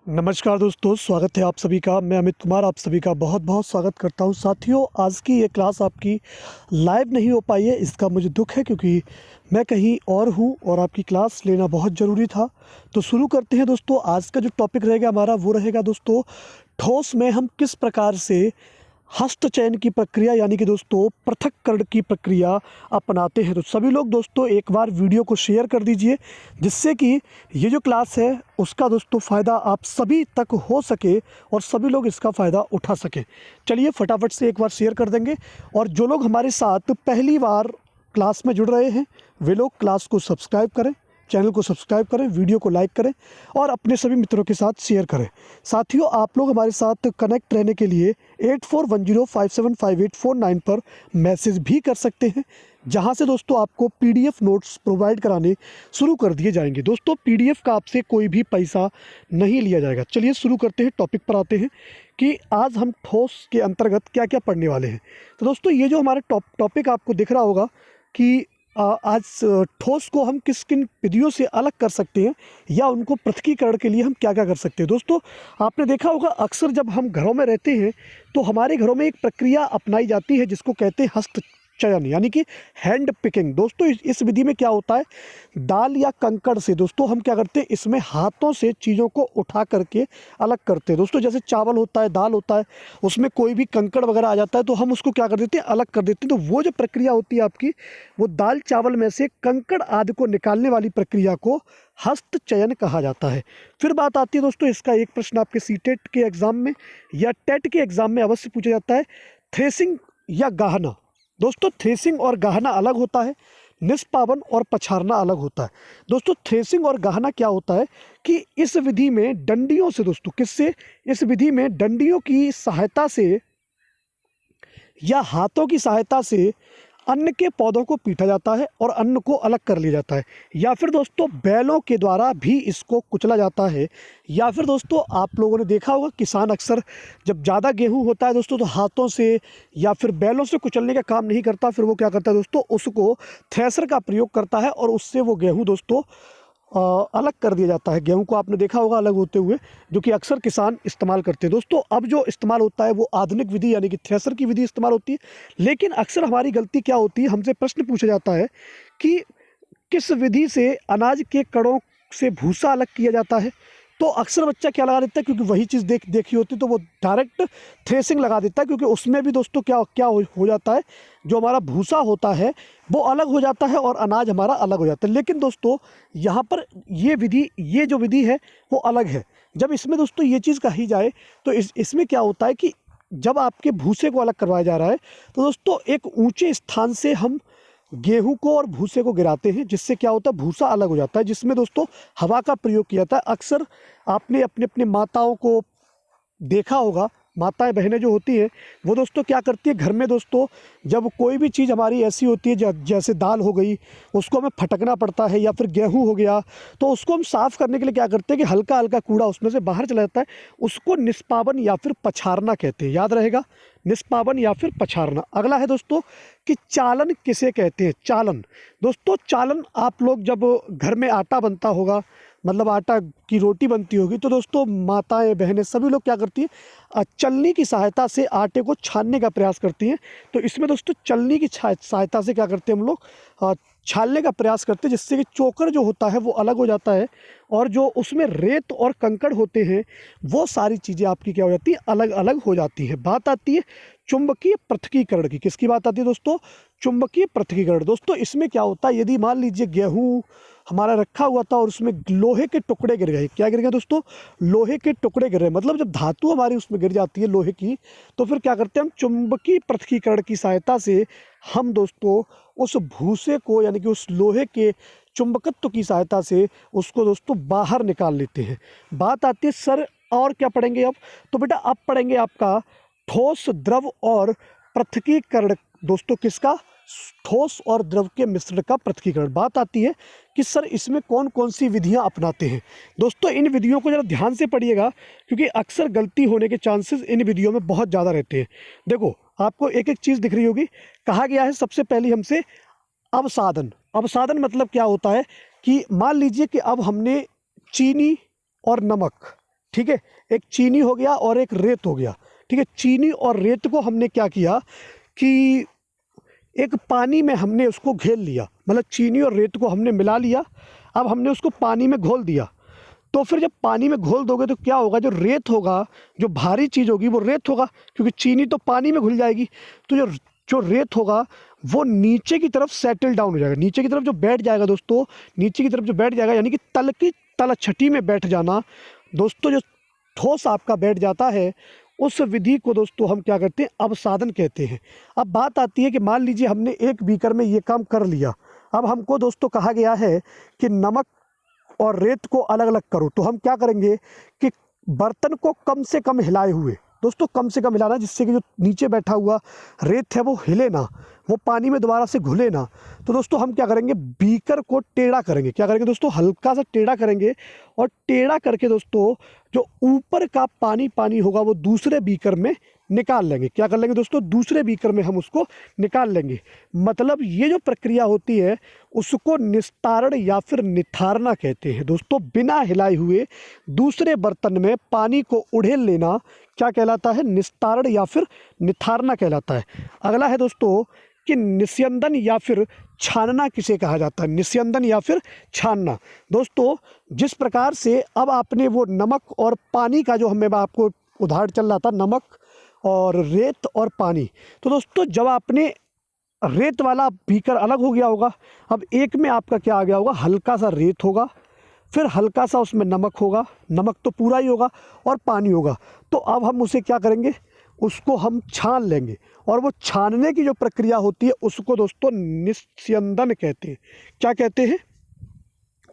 नमस्कार दोस्तों, स्वागत है आप सभी का। मैं अमित कुमार आप सभी का बहुत बहुत स्वागत करता हूं। साथियों, आज की ये क्लास आपकी लाइव नहीं हो पाई है, इसका मुझे दुख है क्योंकि मैं कहीं और हूं और आपकी क्लास लेना बहुत ज़रूरी था। तो शुरू करते हैं दोस्तों। आज का जो टॉपिक रहेगा हमारा वो रहेगा दोस्तों, ठोस में हम किस प्रकार से हस्तचयन की प्रक्रिया यानी कि दोस्तों पृथक्करण की प्रक्रिया अपनाते हैं। तो सभी लोग दोस्तों एक बार वीडियो को शेयर कर दीजिए, जिससे कि ये जो क्लास है उसका दोस्तों फ़ायदा आप सभी तक हो सके और सभी लोग इसका फ़ायदा उठा सकें। चलिए फटाफट से एक बार शेयर कर देंगे। और जो लोग हमारे साथ पहली बार क्लास में जुड़ रहे हैं वे लोग क्लास को सब्सक्राइब करें, चैनल को सब्सक्राइब करें, वीडियो को लाइक करें और अपने सभी मित्रों के साथ शेयर करें। साथियों, आप लोग हमारे साथ कनेक्ट रहने के लिए 8410575849 पर मैसेज भी कर सकते हैं, जहां से दोस्तों आपको पीडीएफ नोट्स प्रोवाइड कराने शुरू कर दिए जाएंगे। दोस्तों पीडीएफ का आपसे कोई भी पैसा नहीं लिया जाएगा। चलिए शुरू करते हैं, टॉपिक पर आते हैं कि आज हम ठोस के अंतर्गत क्या क्या पढ़ने वाले हैं। तो दोस्तों ये जो हमारा टॉपिक आपको दिख रहा होगा कि आज ठोस को हम किस किन विधियों से अलग कर सकते हैं या उनको पृथकीकरण के लिए हम क्या क्या कर सकते हैं। दोस्तों आपने देखा होगा अक्सर जब हम घरों में रहते हैं तो हमारे घरों में एक प्रक्रिया अपनाई जाती है जिसको कहते हैं हस्तचयन यानी कि हैंड पिकिंग। दोस्तों इस विधि में क्या होता है, दाल या कंकड़ से दोस्तों हम क्या करते हैं, इसमें हाथों से चीज़ों को उठा करके अलग करते हैं। दोस्तों जैसे चावल होता है, दाल होता है, उसमें कोई भी कंकड़ वगैरह आ जाता है तो हम उसको क्या कर देते हैं, अलग कर देते हैं। तो वो जो प्रक्रिया होती है आपकी, वो दाल चावल में से कंकड़ आदि को निकालने वाली प्रक्रिया को हस्तचयन कहा जाता है। फिर बात आती है दोस्तों, इसका एक प्रश्न आपके सीटेट के एग्ज़ाम में या टेट के एग्ज़ाम में अवश्य पूछा जाता है, थ्रेसिंग या गाहना। दोस्तों थ्रेसिंग और गाहना अलग होता है, निष्पावन और पछाड़ना अलग होता है। दोस्तों थ्रेसिंग और गाहना क्या होता है कि इस विधि में डंडियों से, दोस्तों किससे, इस विधि में डंडियों की सहायता से या हाथों की सहायता से अन्न के पौधों को पीटा जाता है और अन्न को अलग कर लिया जाता है, या फिर दोस्तों बैलों के द्वारा भी इसको कुचला जाता है। या फिर दोस्तों आप लोगों ने देखा होगा किसान अक्सर जब ज़्यादा गेहूं होता है दोस्तों तो हाथों से या फिर बैलों से कुचलने का काम नहीं करता, फिर वो क्या करता है दोस्तों, उसको थ्रेसर का प्रयोग करता है और उससे वो गेहूँ दोस्तों अलग कर दिया जाता है। गेहूं को आपने देखा होगा अलग होते हुए, जो कि अक्सर किसान इस्तेमाल करते हैं। दोस्तों अब जो इस्तेमाल होता है वो आधुनिक विधि यानी कि थ्रेसर की विधि इस्तेमाल होती है। लेकिन अक्सर हमारी गलती क्या होती है, हमसे प्रश्न पूछा जाता है कि किस विधि से अनाज के कणों से भूसा अलग किया जाता है। तो अक्सर बच्चा क्या लगा देता है, क्योंकि वही चीज़ देखी होती है तो वो डायरेक्ट थ्रेसिंग लगा देता है, क्योंकि उसमें भी दोस्तों क्या क्या हो जाता है, जो हमारा भूसा होता है वो अलग हो जाता है और अनाज हमारा अलग हो जाता है। लेकिन दोस्तों यहाँ पर ये जो विधि है वो अलग है। जब इसमें दोस्तों ये चीज़ कही जाए तो इसमें क्या होता है कि जब आपके भूसे को अलग करवाया जा रहा है तो दोस्तों एक ऊंचे स्थान से हम गेहूं को और भूसे को गिराते हैं, जिससे क्या होता है, भूसा अलग हो जाता है, जिसमें दोस्तों हवा का प्रयोग किया जाता है। अक्सर आपने अपने अपने माताओं को देखा होगा, माताएं बहनें जो होती हैं वो दोस्तों क्या करती है घर में दोस्तों, जब कोई भी चीज़ हमारी ऐसी होती है जैसे दाल हो गई, उसको हमें फटकना पड़ता है, या फिर गेहूं हो गया तो उसको हम साफ़ करने के लिए क्या करते हैं कि हल्का हल्का कूड़ा उसमें से बाहर चला जाता है, उसको निष्पावन या फिर पछाड़ना कहते हैं। याद रहेगा, निष्पावन या फिर पछाड़ना। अगला है दोस्तों कि चालन किसे कहते हैं। चालन, दोस्तों चालन आप लोग जब घर में आटा बनता होगा, मतलब आटा की रोटी बनती होगी, तो दोस्तों माताएं बहनें सभी लोग क्या करती हैं, चलनी की सहायता से आटे को छानने का प्रयास करती हैं। तो इसमें दोस्तों चलनी की सहायता से क्या करते हैं हम लोग, छानने का प्रयास करते हैं, जिससे कि चोकर जो होता है वो अलग हो जाता है और जो उसमें रेत और कंकड़ होते हैं वो सारी चीज़ें आपकी क्या हो जाती है, अलग अलग हो जाती है। बात आती है चुंबकीय पृथकीकरण की। किसकी बात आती है दोस्तों, चुंबकीय पृथकीकरण। दोस्तों इसमें क्या होता है, यदि मान लीजिए गेहूँ हमारा रखा हुआ था और उसमें लोहे के टुकड़े गिर गए। क्या गिर गए दोस्तों, लोहे के टुकड़े गिर गए, मतलब जब धातु हमारी उसमें गिर जाती है लोहे की, तो फिर क्या करते हैं हम चुंबकीय पृथकीकरण की सहायता से हम दोस्तों उस भूसे को यानी कि उस लोहे के चुंबकत्व की सहायता से उसको दोस्तों बाहर निकाल लेते हैं। बात आती है सर और क्या पढ़ेंगे अब, तो बेटा अब पढ़ेंगे आपका ठोस द्रव और पृथकीकरण। दोस्तों किसका, ठोस और द्रव के मिश्रण का पृथकीकरण। बात आती है कि सर इसमें कौन कौन सी विधियां अपनाते हैं। दोस्तों इन विधियों को ज़रा ध्यान से पढ़िएगा, क्योंकि अक्सर गलती होने के चांसेस इन विधियों में बहुत ज़्यादा रहते हैं। देखो आपको एक एक चीज़ दिख रही होगी, कहा गया है सबसे पहली हमसे अवसादन। अवसादन मतलब क्या होता है कि मान लीजिए कि अब हमने चीनी और नमक ठीक है, एक चीनी हो गया और एक रेत हो गया। ठीक है, चीनी और रेत को हमने क्या किया कि एक पानी में हमने उसको घेर लिया, मतलब चीनी और रेत को हमने मिला लिया। अब हमने उसको पानी में घोल दिया। तो फिर जब पानी में घोल दोगे तो क्या होगा, जो रेत होगा, जो भारी चीज़ होगी वो रेत होगा, क्योंकि चीनी तो पानी में घुल जाएगी। तो जो जो रेत होगा वो नीचे की तरफ सेटल डाउन हो जाएगा, नीचे की तरफ जो बैठ जाएगा दोस्तों, नीचे की तरफ जो बैठ जाएगा, यानी कि तल की तलछटी में बैठ जाना दोस्तों। जो ठोस आपका बैठ जाता है, उस विधि को दोस्तों हम क्या करते हैं, अवसादन कहते हैं। अब बात आती है कि मान लीजिए हमने एक बीकर में ये काम कर लिया। अब हमको दोस्तों कहा गया है कि नमक और रेत को अलग अलग करो। तो हम क्या करेंगे कि बर्तन को कम से कम हिलाए हुए, दोस्तों कम से कम हिलाना, जिससे कि जो नीचे बैठा हुआ रेत है वो हिले ना, वो पानी में दोबारा से घुले ना। तो दोस्तों हम क्या करेंगे, बीकर को टेढ़ा करेंगे। क्या करेंगे दोस्तों, हल्का सा टेढ़ा करेंगे, और टेढ़ा करके दोस्तों जो ऊपर का पानी पानी होगा वो दूसरे बीकर में निकाल लेंगे। क्या कर लेंगे दोस्तों, दूसरे बीकर में हम उसको निकाल लेंगे। मतलब ये जो प्रक्रिया होती है उसको निस्तारण या फिर निथारना कहते हैं दोस्तों। बिना हिलाए हुए दूसरे बर्तन में पानी को उड़ेल लेना क्या कहलाता है, निस्तारण या फिर निथारना कहलाता है। अगला है दोस्तों कि निस्यंदन या फिर छानना किसे कहा जाता है, निस्यंदन या फिर छानना। दोस्तों जिस प्रकार से अब आपने वो नमक और पानी का जो हमें आपको उदाहरण चल रहा था, नमक और रेत और पानी, तो दोस्तों जब आपने रेत वाला बीकर अलग हो गया होगा, अब एक में आपका क्या आ गया होगा, हल्का सा रेत होगा, फिर हल्का सा उसमें नमक होगा, नमक तो पूरा ही होगा, और पानी होगा। तो अब हम उसे क्या करेंगे, उसको हम छान लेंगे, और वो छानने की जो प्रक्रिया होती है उसको दोस्तों निस्यंदन कहते हैं। क्या कहते हैं,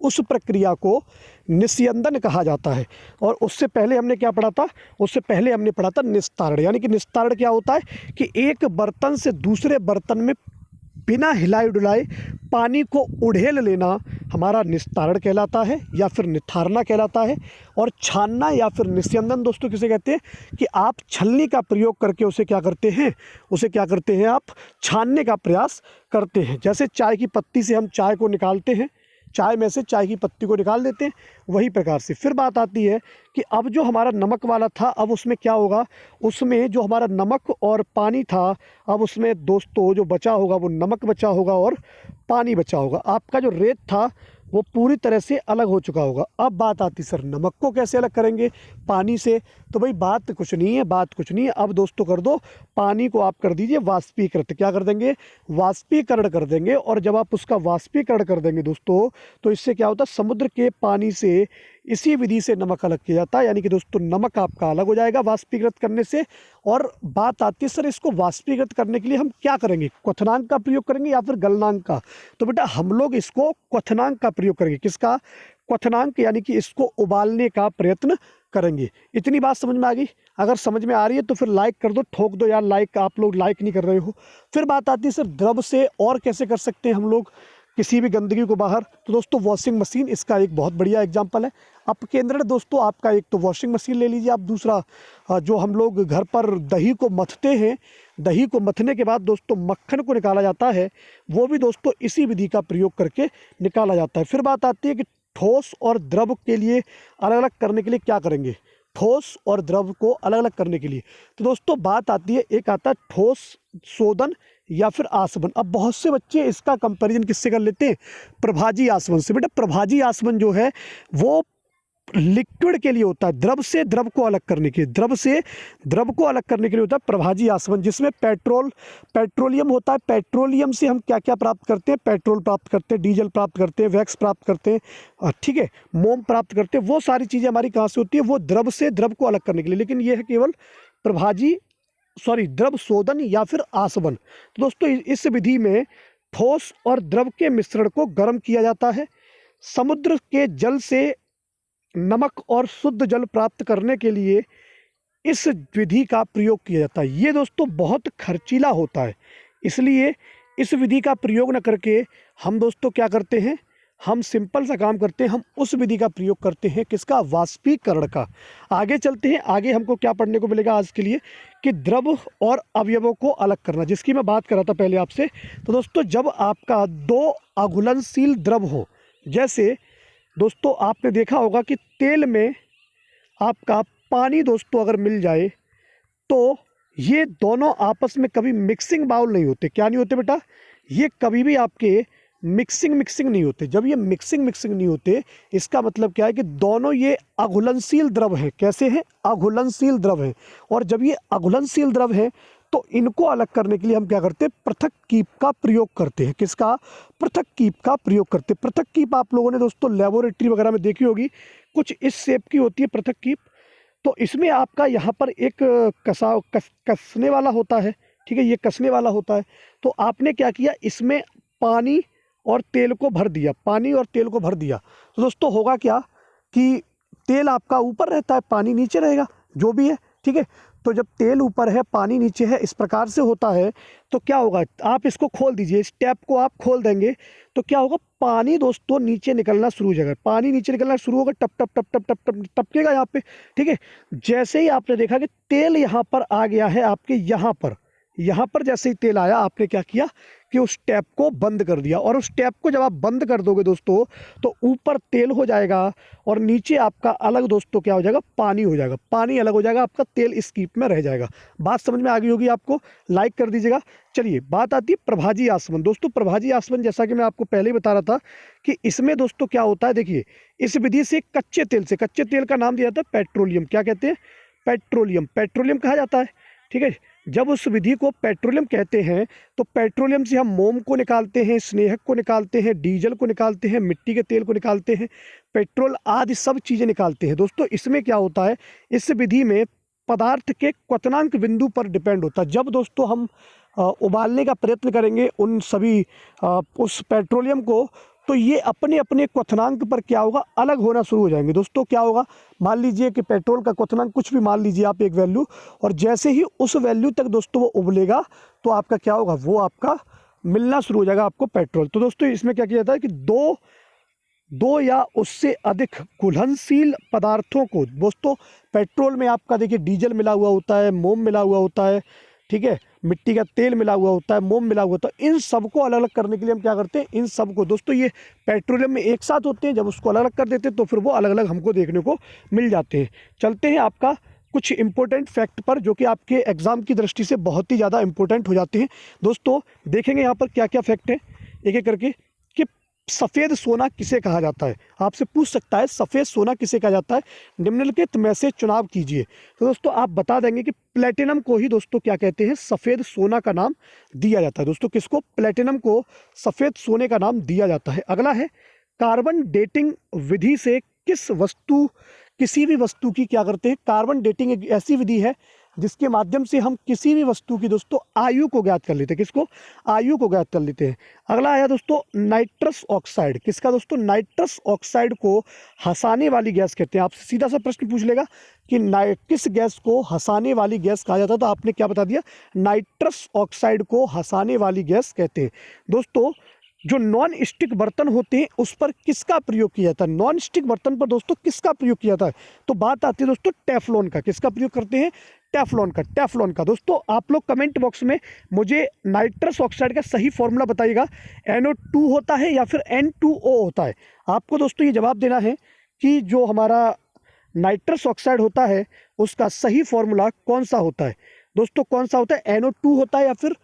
उस प्रक्रिया को निस्यंदन कहा जाता है। और उससे पहले हमने क्या पढ़ा था, उससे पहले हमने पढ़ा था निस्तारण। यानी कि निस्तारण क्या होता है कि एक बर्तन से दूसरे बर्तन में बिना हिलाए डुलाए पानी को उड़ेल लेना हमारा निस्तारण कहलाता है या फिर निथारना कहलाता है। और छानना या फिर निस्यंदन दोस्तों किसे कहते हैं कि आप छलनी का प्रयोग करके उसे क्या करते हैं, उसे क्या करते हैं, आप छानने का प्रयास करते हैं। जैसे चाय की पत्ती से हम चाय को निकालते हैं, चाय में से चाय की पत्ती को निकाल देते हैं, वही प्रकार से फिर बात आती है कि अब जो हमारा नमक वाला था, अब उसमें क्या होगा, उसमें जो हमारा नमक और पानी था, अब उसमें दोस्तों जो बचा होगा वो नमक बचा होगा और पानी बचा होगा। आपका जो रेत था वो पूरी तरह से अलग हो चुका होगा। अब बात आती सर नमक को कैसे अलग करेंगे पानी से, तो भाई बात कुछ नहीं है, बात कुछ नहीं है। अब दोस्तों कर दो, पानी को आप कर दीजिए वाष्पीकृत। क्या कर देंगे, वाष्पीकरण कर देंगे। और जब आप उसका वाष्पीकरण कर देंगे दोस्तों, तो इससे क्या होता है, समुद्र के पानी से इसी विधि से नमक अलग किया जाता है। यानी कि दोस्तों नमक आपका अलग हो जाएगा वाष्पीकृत करने से। और बात आती है सर इसको वाष्पीकृत करने के लिए हम क्या करेंगे, क्वथनांक का प्रयोग करेंगे या फिर गलनांक का। तो बेटा हम लोग इसको क्वथनांक का प्रयोग करेंगे। किसका, क्वथनांक, यानी कि इसको उबालने का प्रयत्न करेंगे। इतनी बात समझ में आ गई। अगर समझ में आ रही है तो फिर लाइक कर दो, ठोक दो यार लाइक, आप लोग लाइक नहीं कर रहे हो। फिर बात आती है सर द्रव से और कैसे कर सकते हैं हम लोग किसी भी गंदगी को बाहर। तो दोस्तों वॉशिंग मशीन इसका एक बहुत बढ़िया एग्जांपल है। अपकेंद्रण दोस्तों आपका एक तो वॉशिंग मशीन ले लीजिए आप, दूसरा जो हम लोग घर पर दही को मथते हैं, दही को मथने के बाद दोस्तों मक्खन को निकाला जाता है, वो भी दोस्तों इसी विधि का प्रयोग करके निकाला जाता है। फिर बात आती है कि ठोस और द्रव के लिए अलग अलग करने के लिए क्या करेंगे, ठोस और द्रव को अलग अलग करने के लिए। तो दोस्तों बात आती है, एक आता है ठोस शोधन या फिर आसवन। अब बहुत से बच्चे इसका कंपैरिजन किससे कर लेते हैं, प्रभाजी आसवन से। बेटा प्रभाजी आसवन जो है वो लिक्विड के लिए होता है, द्रव से द्रव को अलग करने के लिए, द्रव से द्रव को अलग करने के लिए होता है प्रभाजी आसवन, जिसमें पेट्रोलियम होता है। पेट्रोलियम से हम क्या क्या प्राप्त करते हैं, पेट्रोल प्राप्त करते हैं, डीजल प्राप्त करते हैं, वैक्स प्राप्त करते हैं, ठीक है, मोम प्राप्त करते हैं। वो सारी चीज़ें हमारी कहाँ से होती है, वो द्रव से द्रव को अलग करने के लिए। लेकिन ये है केवल द्रव शोधन या फिर आसवन। तो दोस्तों इस विधि में ठोस और द्रव के मिश्रण को गर्म किया जाता है। समुद्र के जल से नमक और शुद्ध जल प्राप्त करने के लिए इस विधि का प्रयोग किया जाता है। ये दोस्तों बहुत खर्चीला होता है, इसलिए इस विधि का प्रयोग न करके हम दोस्तों क्या करते हैं, हम सिंपल सा काम करते हैं, हम उस विधि का प्रयोग करते हैं, किसका, वाष्पीकरण का। आगे चलते हैं, आगे हमको क्या पढ़ने को मिलेगा आज के लिए कि द्रव और अवयवों को अलग करना, जिसकी मैं बात कर रहा था पहले आपसे। तो दोस्तों जब आपका दो अघुलनशील द्रव हो, जैसे दोस्तों आपने देखा होगा कि तेल में आपका पानी दोस्तों अगर मिल जाए तो ये दोनों आपस में कभी मिक्सिंग बाउल नहीं होते। क्या नहीं होते बेटा? ये कभी भी आपके मिक्सिंग नहीं होते। जब ये मिक्सिंग नहीं होते, इसका मतलब क्या है कि दोनों ये अघुलनशील द्रव हैं। कैसे हैं? अघुलनशील द्रव हैं। और जब ये अघुलनशील द्रव हैं तो इनको अलग करने के लिए हम क्या करते हैं? पृथक कीप का प्रयोग करते हैं। किसका? पृथक कीप का प्रयोग करते हैं। पृथक कीप आप लोगों ने दोस्तों लेबोरेटरी वगैरह में देखी होगी, कुछ इस शेप की होती है पृथक कीप। तो इसमें आपका यहाँ पर एक कसने वाला होता है, ठीक है, ये कसने वाला होता है। तो आपने क्या किया, इसमें पानी और तेल को भर दिया, पानी और तेल को भर दिया। तो दोस्तों होगा क्या कि तेल आपका ऊपर रहता है, पानी नीचे रहेगा, जो भी है, ठीक है। तो जब तेल ऊपर है पानी नीचे है, इस प्रकार से होता है, तो क्या होगा, आप इसको खोल दीजिए, इस टैप को आप खोल देंगे तो क्या होगा, पानी दोस्तों नीचे निकलना शुरू हो जाएगा। पानी नीचे निकलना शुरू होगा, टप टप टप टप टप टप टपकेगा यहाँ पे, ठीक है। जैसे ही आपने देखा कि तेल यहाँ पर आ गया है आपके यहाँ पर जैसे ही तेल आया, आपने क्या किया कि उस टैप को बंद कर दिया। और उस टैप को जब आप बंद कर दोगे दोस्तों, तो ऊपर तेल हो जाएगा और नीचे आपका अलग दोस्तों क्या हो जाएगा, पानी हो जाएगा। पानी अलग हो जाएगा, आपका तेल इस कीप में रह जाएगा। बात समझ में आ गई होगी आपको, लाइक कर दीजिएगा। चलिए बात आती है प्रभाजी आसवन। दोस्तों प्रभाजी आसवन, जैसा कि मैं आपको पहले ही बता रहा था कि इसमें दोस्तों क्या होता है, देखिए इस विधि से कच्चे तेल का नाम दिया था पेट्रोलियम। क्या कहते हैं? पेट्रोलियम कहा जाता है, ठीक है। जब उस विधि को पेट्रोलियम कहते हैं तो पेट्रोलियम से हम मोम को निकालते हैं, स्नेहक को निकालते हैं, डीजल को निकालते हैं, मिट्टी के तेल को निकालते हैं, पेट्रोल आदि सब चीज़ें निकालते हैं। दोस्तों इसमें क्या होता है, इस विधि में पदार्थ के क्वथनांक बिंदु पर डिपेंड होता है। जब दोस्तों हम उबालने का प्रयत्न करेंगे उन सभी उस पेट्रोलियम को, तो ये अपने अपने क्वथनांक पर क्या होगा, अलग होना शुरू हो जाएंगे। दोस्तों क्या होगा, मान लीजिए कि पेट्रोल का क्वथनांक कुछ भी मान लीजिए आप एक वैल्यू, और जैसे ही उस वैल्यू तक दोस्तों वो उबलेगा तो आपका क्या होगा, वो आपका मिलना शुरू हो जाएगा आपको पेट्रोल। तो दोस्तों इसमें क्या किया जाता है कि दो या उससे अधिक घुलनशील पदार्थों को, दोस्तों पेट्रोल में आपका देखिए डीजल मिला हुआ होता है, मोम मिला हुआ होता है, ठीक है, मिट्टी का तेल मिला हुआ होता है, मोम मिला हुआ होता है। इन सबको अलग अलग करने के लिए हम क्या करते हैं, इन सबको दोस्तों ये पेट्रोलियम में एक साथ होते हैं, जब उसको अलग अलग कर देते हैं तो फिर वो अलग अलग हमको देखने को मिल जाते हैं। चलते हैं आपका कुछ इंपॉर्टेंट फैक्ट पर, जो कि आपके एग्जाम की दृष्टि से बहुत ही ज़्यादा इंपॉर्टेंट हो जाते हैं। दोस्तों देखेंगे यहाँ पर क्या क्या फैक्ट है एक एक करके। कि सफ़ेद सोना किसे कहा जाता है, आपसे पूछ सकता है सफ़ेद सोना किसे कहा जाता है, निम्नलिखित में से चुनाव कीजिए। तो दोस्तों आप बता देंगे कि प्लेटिनम को ही दोस्तों क्या कहते हैं, सफ़ेद सोना का नाम दिया जाता है। दोस्तों किसको? प्लेटिनम को सफ़ेद सोने का नाम दिया जाता है। अगला है, कार्बन डेटिंग विधि से किसी भी वस्तु की क्या करते हैं, कार्बन डेटिंग एक ऐसी विधि है जिसके माध्यम से हम किसी भी वस्तु की दोस्तों आयु को ज्ञात कर लेते हैं। किसको? आयु को ज्ञात कर लेते हैं। अगला आया दोस्तों नाइट्रस ऑक्साइड। किसका दोस्तों? नाइट्रस ऑक्साइड को हंसाने वाली गैस कहते हैं। आपसे सीधा सा प्रश्न पूछ लेगा कि किस गैस को हंसाने वाली गैस कहा जाता है, तो आपने क्या बता दिया, नाइट्रस ऑक्साइड को हंसाने वाली गैस कहते हैं। दोस्तों जो नॉन स्टिक बर्तन होते हैं उस पर किसका प्रयोग किया जाता है? नॉन स्टिक बर्तन पर दोस्तों किसका प्रयोग किया जाता है? तो बात आती है दोस्तों टेफ्लॉन का। किसका प्रयोग करते हैं? टेफ्लॉन का। दोस्तों आप लोग कमेंट बॉक्स में मुझे नाइट्रस ऑक्साइड का सही फॉर्मूला बताइएगा, NO2 होता है या फिर N2O होता है। आपको दोस्तों ये जवाब देना है कि जो हमारा नाइट्रस ऑक्साइड होता है उसका सही फॉर्मूला कौन सा होता है। दोस्तों कौन सा होता है? NO2 होता है या फिर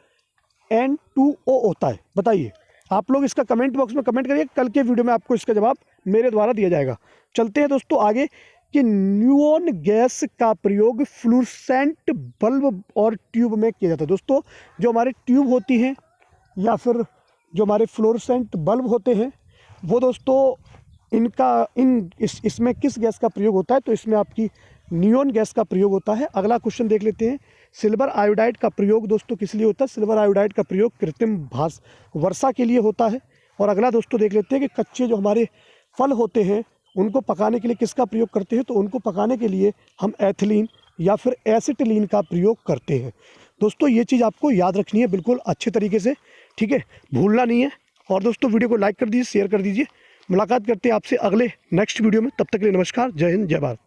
N2O होता है, बताइए। आप लोग इसका कमेंट बॉक्स में कमेंट करिए, कल के वीडियो में आपको इसका जवाब मेरे द्वारा दिया जाएगा। चलते हैं दोस्तों आगे कि न्यूऑन गैस का प्रयोग फ्लूरेसेंट बल्ब और ट्यूब में किया जाता है। दोस्तों जो हमारे ट्यूब होती हैं या फिर जो हमारे फ्लोरेसेंट बल्ब होते हैं, वो दोस्तों इसमें किस गैस का प्रयोग होता है? तो इसमें आपकी नियोन गैस का प्रयोग होता है। अगला क्वेश्चन देख लेते हैं, सिल्वर आयोडाइड का प्रयोग दोस्तों किस लिए होता है? सिल्वर आयोडाइड का प्रयोग कृत्रिम वर्षा के लिए होता है। और अगला दोस्तों देख लेते हैं कि कच्चे जो हमारे फल होते हैं उनको पकाने के लिए किसका प्रयोग करते हैं? तो उनको पकाने के लिए हम एथिलीन या फिर एसिटिलीन का प्रयोग करते हैं। दोस्तों ये चीज़ आपको याद रखनी है बिल्कुल अच्छे तरीके से, ठीक है, भूलना नहीं है। और दोस्तों वीडियो को लाइक कर दीजिए, शेयर कर दीजिए। मुलाकात करते हैं आपसे अगले नेक्स्ट वीडियो में, तब तक के लिए नमस्कार, जय हिंद, जय भारत।